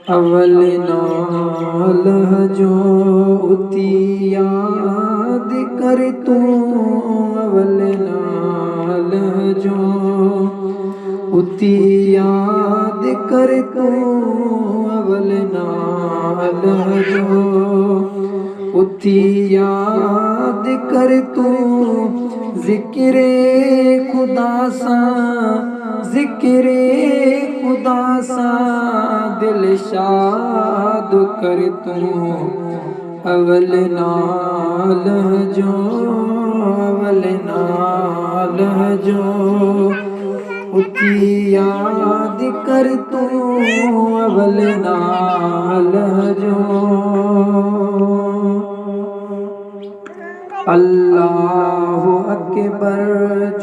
अवल नाल जो उती याद कर तू अवल नाल जो उती याद कर तू अवल नाल जो उती याद कर तू ज़िक्रे खुदा सा ज़िक्रे खुदा सा दिल शाद कर तू अवल नाल जो अवल नाल जो उती याद कर तू अवल नाल जो अल्लाहु अकबर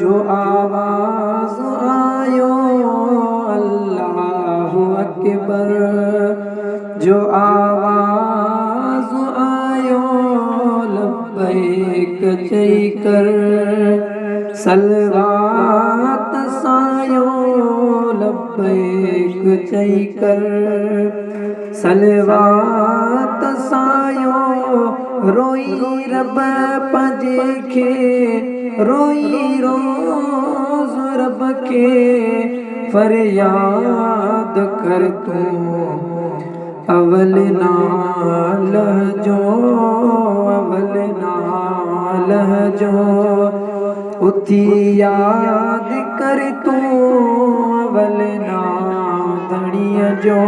जो आवाज़ आयो अल्लाहु अकबर जो आवाज़ आयो लब्बैक चई कर सलवात सायो लब्बैक चई कर सलवात सायो रोई रब पंजे खे रोई रोज़ रब के फरियाद कर तू अवल नाल जो अवल नाल जो उथी याद कर तू अवल नादणीअ जो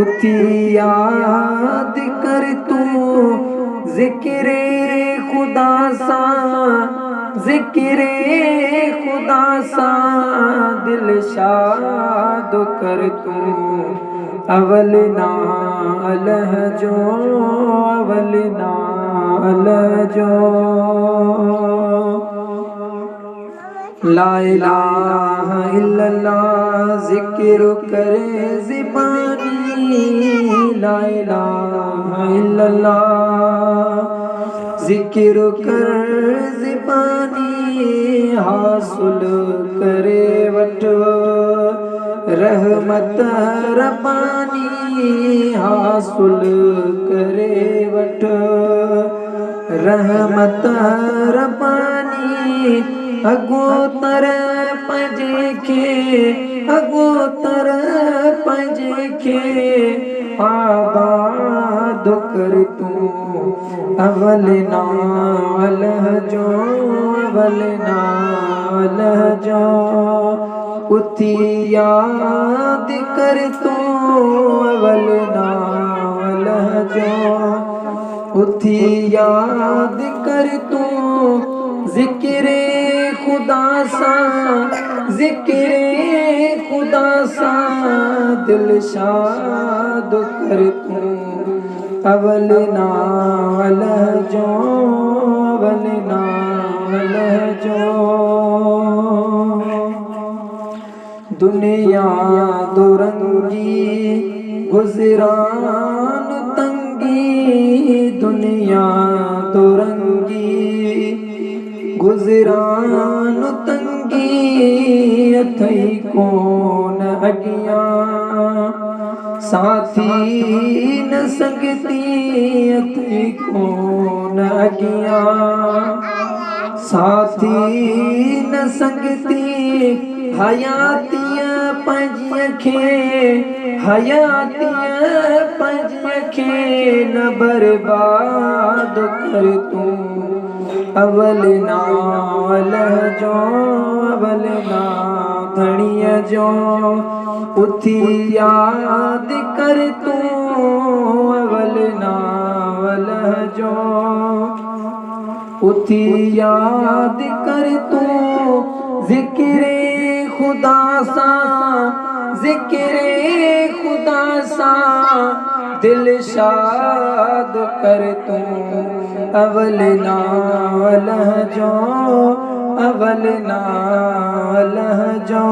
उथी याद कर तू ज़िक्रे खुदा सा ज़िक्रे खुदा सा दिल शाद कर तू अवल नाल जो अवल नाल जो ला इलाहा इल्लल्लाह ज़िक्र करे ज़िबानी ला इलाहा इल्लल्लाह ज़िक्र कर ज़िबानी हासिल करे वठो रहमत रब्बानी हासिल करे वठो रहमत रब्बानी अगो तर पंजे खे अगो तर पंजे खे आबाद कर तू अवल नाल जो अवल नाल जो उथी याद कर तू अवल नाल जो उथी याद कर तू ज़िक्रे खुदा सा ज़िक्रे खुदा सा दिल शाद कर तू अवल नाल जो अवल नाल जो दुनिया दुरंगी गुज़रान तंगी दुनिया दुरंगी गुज़रान तंगी अथई कोन अगियां साथी न संगती अथई कोन अगियां साथी न संगती हयातिया पंजिया खे हयातिया पंजिया खे न बर्बाद कर तू अवल नाल जो अवल नादणीअ जो उथी याद कर तू अवल नाल जो उथी याद कर तू ज़िक्रे खुदा सा ज़िक्रे खुदा सा दिल शाद कर तू अवल नाल जो अवल नाल जो